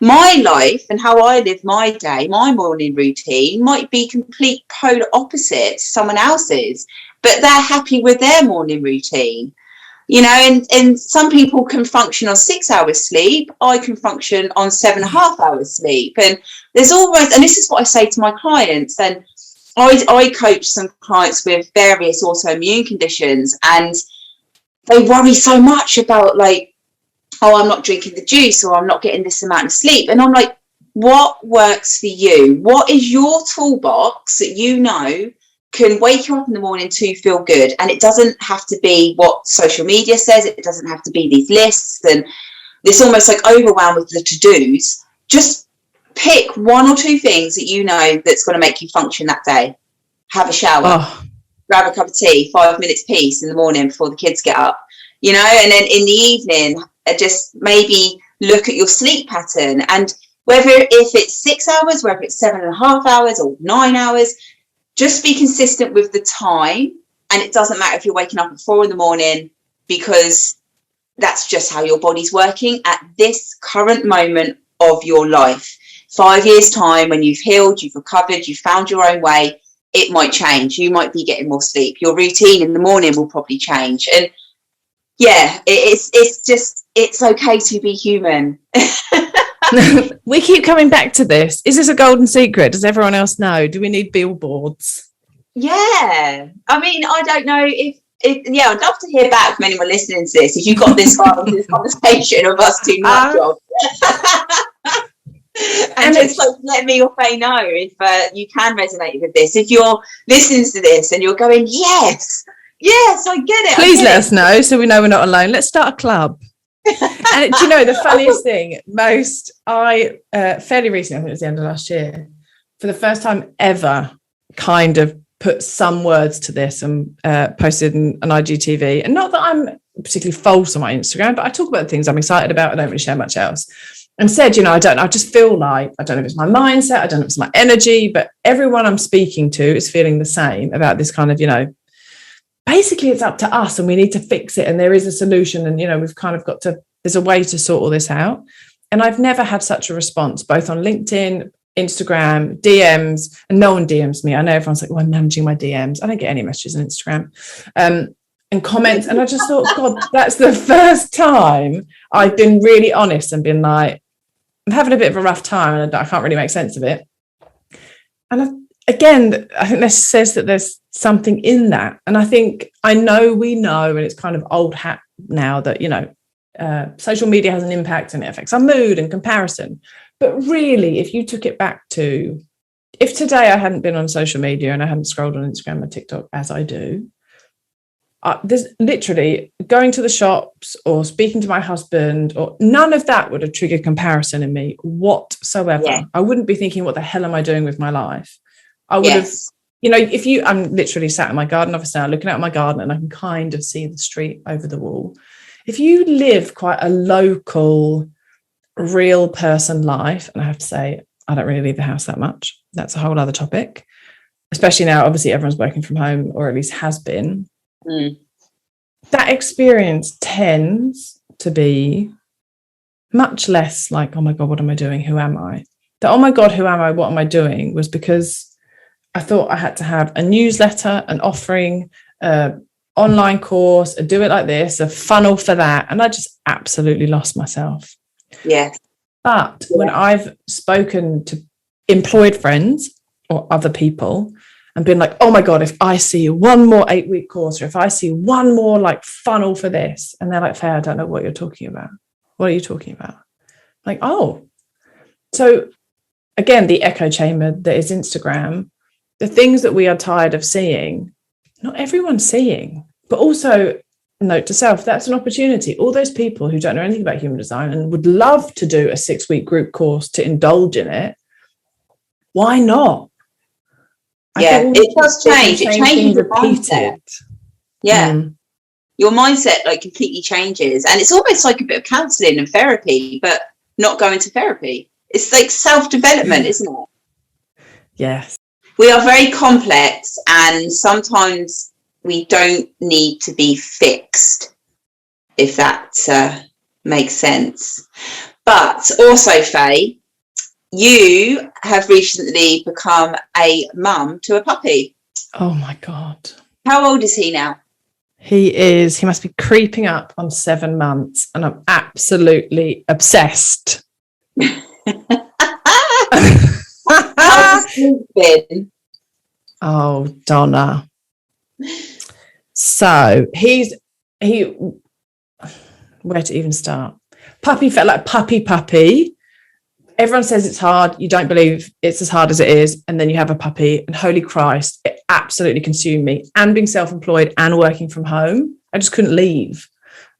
My life and how I live my day, my morning routine, might be complete polar opposite to someone else's, but they're happy with their morning routine. And some people can function on 6 hours sleep. I can function on 7.5 hours sleep. And there's always, and this is what I say to my clients, and I coach some clients with various autoimmune conditions, and they worry so much about like, oh, I'm not drinking the juice, or I'm not getting this amount of sleep. And I'm like, what works for you? What is your toolbox that you know can wake you up in the morning to feel good? And it doesn't have to be what social media says. It doesn't have to be these lists and this almost like overwhelm with the to-dos. Just pick one or two things that you know that's going to make you function that day. Have a shower, grab a cup of tea, 5 minutes peace in the morning before the kids get up, you know, and then in the evening, just maybe look at your sleep pattern, and whether if it's 6 hours, whether it's 7.5 hours or 9 hours, just be consistent with the time. And it doesn't matter if you're waking up at 4 a.m, because that's just how your body's working at this current moment of your life. 5 years time, when you've healed, you've recovered, you've found your own way, it might change. You might be getting more sleep. Your routine in the morning will probably change. And yeah, it's okay to be human.
We keep coming back to this. Is this a golden secret? Does everyone else know? Do we need billboards?
Yeah. I mean, I don't know if yeah, I'd love to hear back from anyone listening to this. If you got this far into this conversation of us doing that job. And just like let me or Faye know if you can resonate with this. If you're listening to this and you're going, yes, I get it.
Please let us know so we know we're not alone. Let's start a club. And do you know the funniest thing? I fairly recently, I think it was the end of last year, for the first time ever, kind of put some words to this and posted an IGTV. And not that I'm particularly false on my Instagram, but I talk about things I'm excited about. I don't really share much else. And said, you know, I just feel like, I don't know if it's my mindset, I don't know if it's my energy, but everyone I'm speaking to is feeling the same about this kind of, you know, basically it's up to us and we need to fix it. And there is a solution. And, you know, we've kind of got to, there's a way to sort all this out. And I've never had such a response, both on LinkedIn, Instagram, DMs, and no one DMs me. I know everyone's like, well, I'm managing my DMs. I don't get any messages on Instagram. And comments. And I just thought, God, that's the first time I've been really honest and been like, I'm having a bit of a rough time and I can't really make sense of it. And again, I think this says that there's something in that. And I think we know, and it's kind of old hat now that, you know, social media has an impact and it affects our mood and comparison. But really, if you took it back to, if today I hadn't been on social media and I hadn't scrolled on Instagram or TikTok as I do, there's literally going to the shops or speaking to my husband, or none of that would have triggered comparison in me whatsoever. Yeah. I wouldn't be thinking, what the hell am I doing with my life? I would have, you know, I'm literally sat in my garden office now looking out my garden and I can kind of see the street over the wall. If you live quite a local, real person life, and I have to say, I don't really leave the house that much. That's a whole other topic, especially now, obviously everyone's working from home, or at least has been. That experience tends to be much less like, oh my God, what am I doing? Who am I? The oh my God, who am I? What am I doing? Was because I thought I had to have a newsletter, an offering, online course, a do it like this, a funnel for that. And I just absolutely lost myself.
Yes.
But when I've spoken to employed friends or other people, and been like, oh my God, if I see one more 8-week course, or if I see one more like funnel for this, and they're like, Faye, I don't know what you're talking about. What are you talking about? Like, oh. So again, the echo chamber that is Instagram, the things that we are tired of seeing, not everyone's seeing. But also, note to self, that's an opportunity. All those people who don't know anything about human design and would love to do a 6-week group course to indulge in it, why not?
Yeah, it does change. It changes your mindset. Yeah. Your mindset like completely changes. And it's almost like a bit of counselling and therapy, but not going to therapy. It's like self-development, isn't it?
Yes.
We are very complex, and sometimes we don't need to be fixed, if that makes sense. But also, Faye, you have recently become a mum to a puppy.
Oh my God.
How old is he now?
He must be creeping up on 7 months, and I'm absolutely obsessed.
How's the sleep been?
Oh, Donna. So where to even start? Puppy felt like puppy. Everyone says it's hard. You don't believe it's as hard as it is. And then you have a puppy, and holy Christ, it absolutely consumed me. And being self-employed and working from home, I just couldn't leave.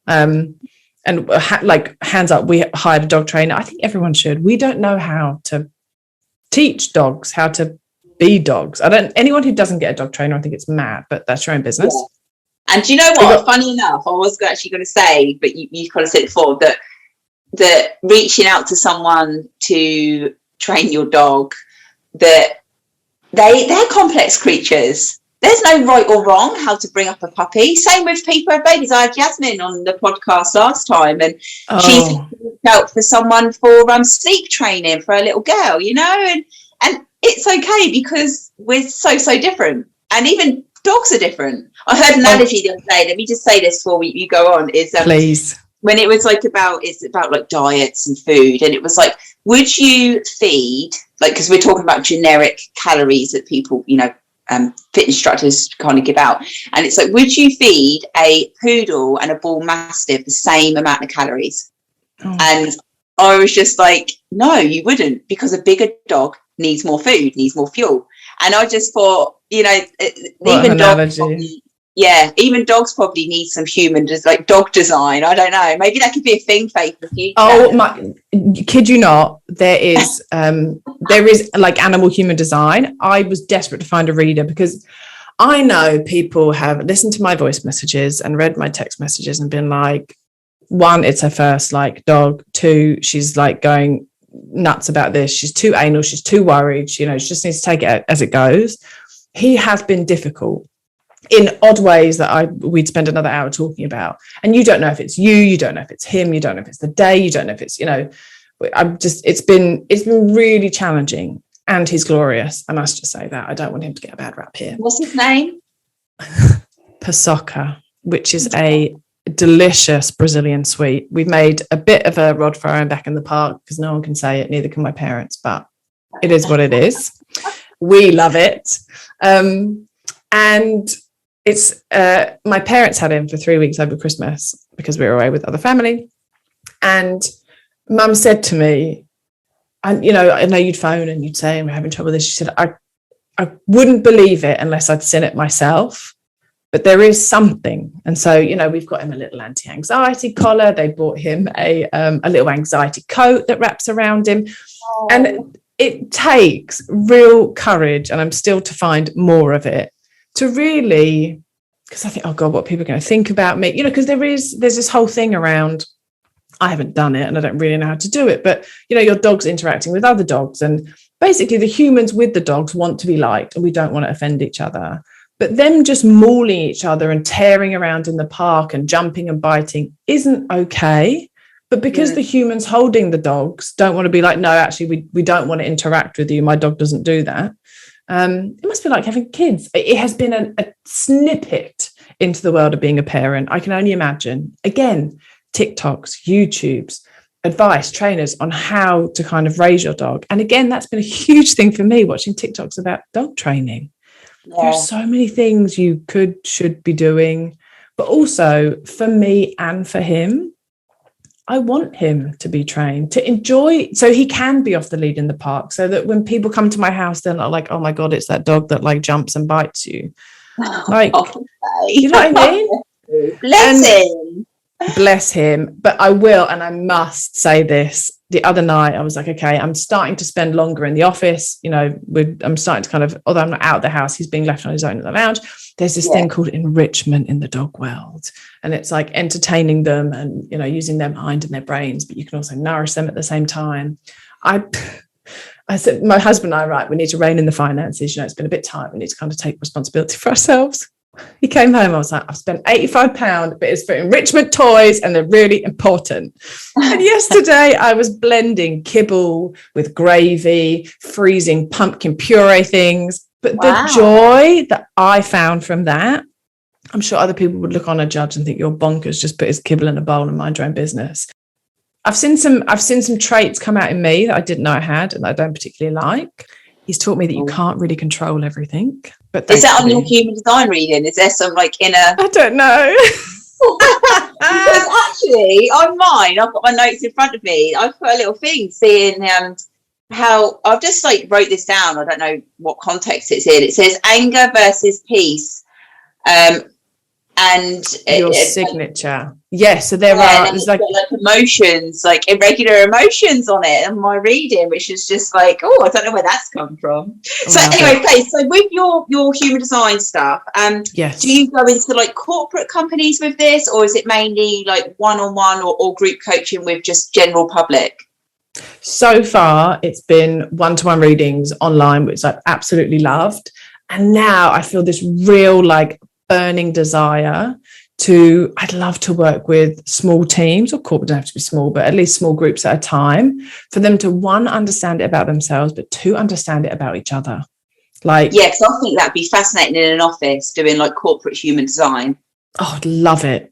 Like, hands up, we hired a dog trainer. I think everyone should. We don't know how to teach dogs how to be dogs. Anyone who doesn't get a dog trainer, I think it's mad, but that's your own business.
Yeah. And do you know what? Funny enough, I was actually going to say, but you kind of said before, that reaching out to someone to train your dog, that they're complex creatures. There's no right or wrong how to bring up a puppy. Same with people who have babies. I had Jasmine on the podcast last time, and she's out for someone for sleep training for a little girl, you know, and it's okay because we're so different, and even dogs are different. I heard an analogy the other day. Let me just say this before you go on. Is
please.
When it was it's about like diets and food, and it was like, would you feed, like, because we're talking about generic calories that people, you know, fitness instructors kind of give out, and it's like, would you feed a poodle and a bull mastiff the same amount of calories? And I was just like, no, you wouldn't, because a bigger dog needs more food, needs more fuel. And I just thought, you know, even dogs probably need some human, just like dog design. I don't know. Maybe that could be a thing, Faye, for the future.
Oh my! Kid you not? There is like animal human design. I was desperate to find a reader, because I know people have listened to my voice messages and read my text messages and been like, one, it's her first like dog. Two, she's like going nuts about this. She's too anal. She's too worried. You know, she just needs to take it as it goes. He has been difficult in odd ways that we'd spend another hour talking about. And you don't know if it's you don't know if it's him, you don't know if it's the day, you don't know if it's, you know, it's been really challenging, and he's glorious. I must just say that. I don't want him to get a bad rap here.
What's his name?
Paçoca, which is a delicious Brazilian sweet. We've made a bit of a rod for him back in the park, because no one can say it, neither can my parents, but it is what it is. We love it. And it's my parents had him for 3 weeks over Christmas because we were away with other family. And Mum said to me, I know you'd phone and you'd say, we're having trouble with this. She said, I wouldn't believe it unless I'd seen it myself, but there is something. And so, you know, we've got him a little anti-anxiety collar. They bought him a little anxiety coat that wraps around him. Oh. And it takes real courage, and I'm still to find more of it, to really, because I think, oh God, what people are going to think about me, you know, because there's this whole thing around, I haven't done it and I don't really know how to do it, but, you know, your dog's interacting with other dogs, and basically the humans with the dogs want to be liked, and we don't want to offend each other. But them just mauling each other and tearing around in the park and jumping and biting isn't okay. But because the humans holding the dogs don't want to be like, no, actually, we don't want to interact with you. My dog doesn't do that. It must be like having kids. It has been a snippet into the world of being a parent. I can only imagine. Again, TikToks, YouTubes, advice, trainers on how to kind of raise your dog. And again, that's been a huge thing for me, watching TikToks about dog training. Yeah. There's so many things you should be doing. But also for me and for him, I want him to be trained, to enjoy, so he can be off the lead in the park, so that when people come to my house, they're not like, oh my God, it's that dog that like jumps and bites you. Like, you know what I mean? Bless him. But I will, and I must say this. The other night, I was like, okay, I'm starting to spend longer in the office. You know, I'm starting to kind of, although I'm not out of the house, he's being left on his own in the lounge. There's this thing called enrichment in the dog world. And it's like entertaining them and, you know, using their mind and their brains, but you can also nourish them at the same time. I said, my husband and I, right, we need to rein in the finances. You know, it's been a bit tight. We need to kind of take responsibility for ourselves. He came home, I was like, I've spent £85, but it's for enrichment toys and they're really important. And yesterday I was blending kibble with gravy, freezing pumpkin puree things. But the joy that I found from that, I'm sure other people would look on a judge and think you're bonkers, just put his kibble in a bowl and mind your own business. I've seen some traits come out in me that I didn't know I had and that I don't particularly like. He's taught me that you can't really control everything. But
is that on your human design reading? Is there some like inner?
I don't know.
Because actually, on mine, I've got my notes in front of me. I've put a little thing saying how I've just like wrote this down. I don't know what context it's in. It says anger versus peace. And
your signature. Yes, so there's like
emotions, like irregular emotions on it and my reading, which is just like, oh, I don't know where that's come from. So anyway, Faye, so with your human design stuff,
yes,
do you go into like corporate companies with this, or is it mainly like one-on-one or group coaching with just general public?
So far it's been one-to-one readings online, which I've absolutely loved, and now I feel this real like burning desire I'd love to work with small teams, or corporate don't have to be small, but at least small groups at a time, for them to, one, understand it about themselves, but two, understand it about each other. Like,
yeah, because I think that'd be fascinating in an office doing like corporate human design.
Oh, love it.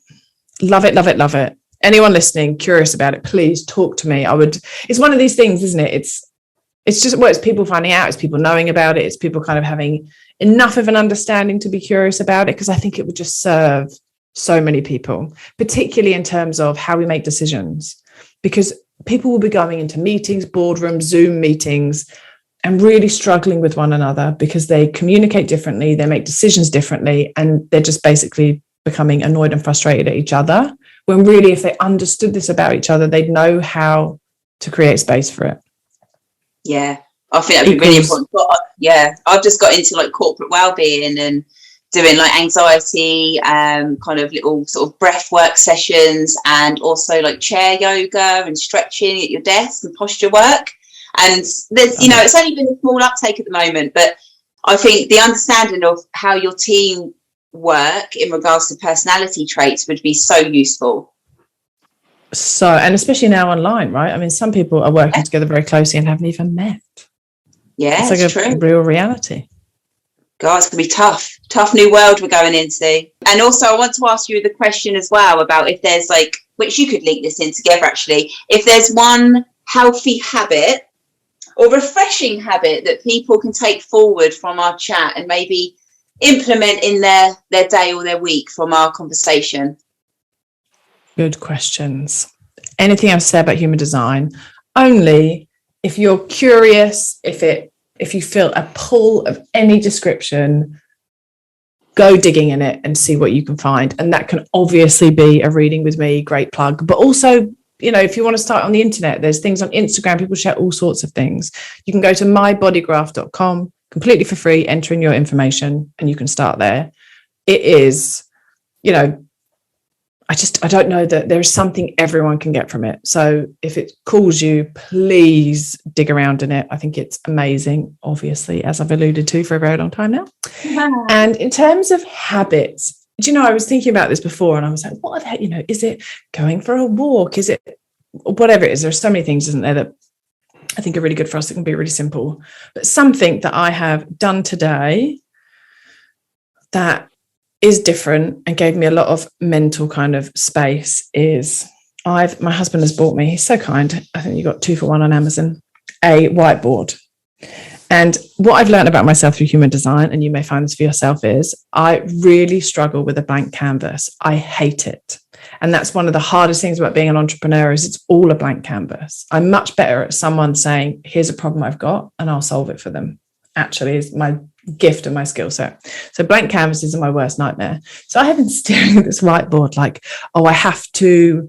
Love it, love it, love it. Anyone listening, curious about it, please talk to me. It's one of ththese things, isn't it? It's just, well, it's people finding out, it's people knowing about it, it's people kind of having enough of an understanding to be curious about it, because I think it would just serve so many people, particularly in terms of how we make decisions, because people will be going into meetings, boardrooms, Zoom meetings, and really struggling with one another because they communicate differently, they make decisions differently, and they're just basically becoming annoyed and frustrated at each other, when really if they understood this about each other, they'd know how to create space for it.
Yeah, I think that'd be really important. But, I've just got into like corporate wellbeing and doing like anxiety, kind of little sort of breath work sessions, and also like chair yoga and stretching at your desk and posture work. And there's, it's only been a small uptake at the moment, but I think the understanding of how your team work in regards to personality traits would be so useful.
So, and especially now online, right? I mean, some people are working together very closely and haven't even met.
Yeah,
it's like a real reality.
God, it's going to be tough new world we're going into. And also I want to ask you the question as well about if there's like, which you could link this in together actually, if there's one healthy habit or refreshing habit that people can take forward from our chat and maybe implement in their day or their week from our conversation.
Good questions. Anything I've said about human design, only if you're curious, if you feel a pull of any description, go digging in it and see what you can find. And that can obviously be a reading with me, great plug. But also, if you want to start on the internet, there's things on Instagram, people share all sorts of things. You can go to mybodygraph.com completely for free, enter in your information, and you can start there. It is, I don't know that there is something everyone can get from it. So if it calls you, please dig around in it. I think it's amazing, obviously, as I've alluded to for a very long time now. Wow. And in terms of habits, I was thinking about this before and I was like, what are they, is it going for a walk? Is it whatever it is? There's so many things, isn't there, that I think are really good for us. It can be really simple. But something that I have done today that is different and gave me a lot of mental kind of space is my husband has bought me, he's so kind, I think you got 2 for 1 on Amazon, a whiteboard. And what I've learned about myself through human design, and you may find this for yourself, is I really struggle with a blank canvas. I hate it. And that's one of the hardest things about being an entrepreneur, is it's all a blank canvas. I'm much better at someone saying, here's a problem I've got, and I'll solve it for them. Actually, is my gift and my skill set. So blank canvases are my worst nightmare. So I have been staring at this whiteboard like, I have to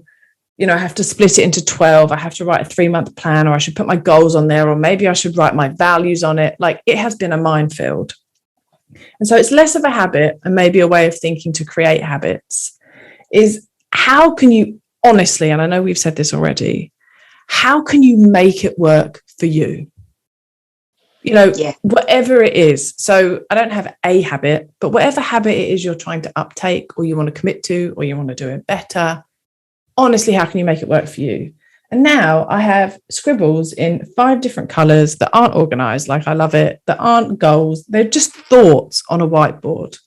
split it into 12. I have to write a 3-month plan, or I should put my goals on there, or maybe I should write my values on it. Like, it has been a minefield. And so it's less of a habit and maybe a way of thinking to create habits is, how can you honestly, and I know we've said this already, how can you make it work for you? Whatever it is. So I don't have a habit, but whatever habit it is you're trying to uptake, or you want to commit to, or you want to do it better, honestly, how can you make it work for you? And now I have scribbles in 5 different colors that aren't organized like I love it, that aren't goals. They're just thoughts on a whiteboard.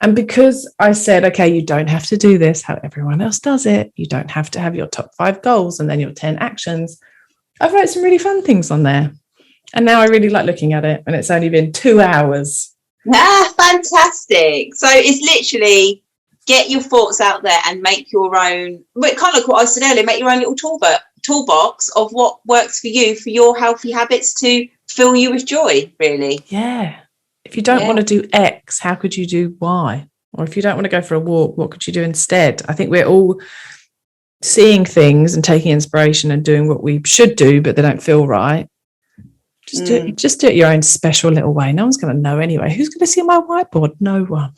And because I said, okay, you don't have to do this how everyone else does it. You don't have to have your top 5 goals and then your 10 actions. I've wrote some really fun things on there. And now I really like looking at it, and it's only been 2 hours.
Fantastic. So it's literally get your thoughts out there and make your own, but kind of like what I said earlier, make your own little toolbox of what works for you, for your healthy habits to fill you with joy, really.
Yeah. If you don't want to do X, how could you do Y? Or if you don't want to go for a walk, what could you do instead? I think we're all seeing things and taking inspiration and doing what we should do, but they don't feel right. Just do it your own special little way. No one's going to know anyway. Who's going to see my whiteboard? No one.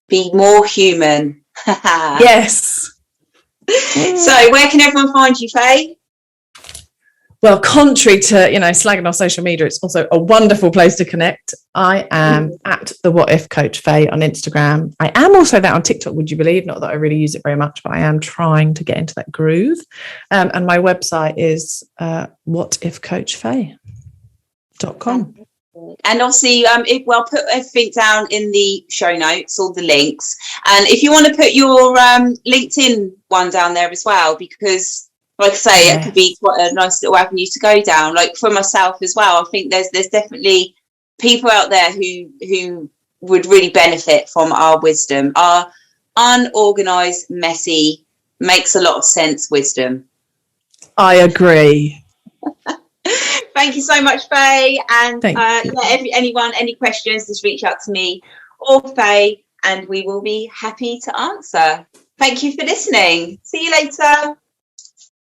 Be more human.
Yes.
So where can everyone find you, Faye?
Well, contrary to, slagging off social media, it's also a wonderful place to connect. I am at the What If Coach Faye on Instagram. I am also that on TikTok, would you believe? Not that I really use it very much, but I am trying to get into that groove. And my website is whatifcoachfaye.com.
And obviously, I'll put everything down in the show notes, all the links. And if you want to put your LinkedIn one down there as well, because like I say, it could be quite a nice little avenue to go down. Like for myself as well, I think there's definitely people out there who would really benefit from our wisdom, our unorganized, messy, makes a lot of sense wisdom.
I agree.
Thank you so much, Faye. And anyone, any questions, just reach out to me or Faye, and we will be happy to answer. Thank you for listening. See you later.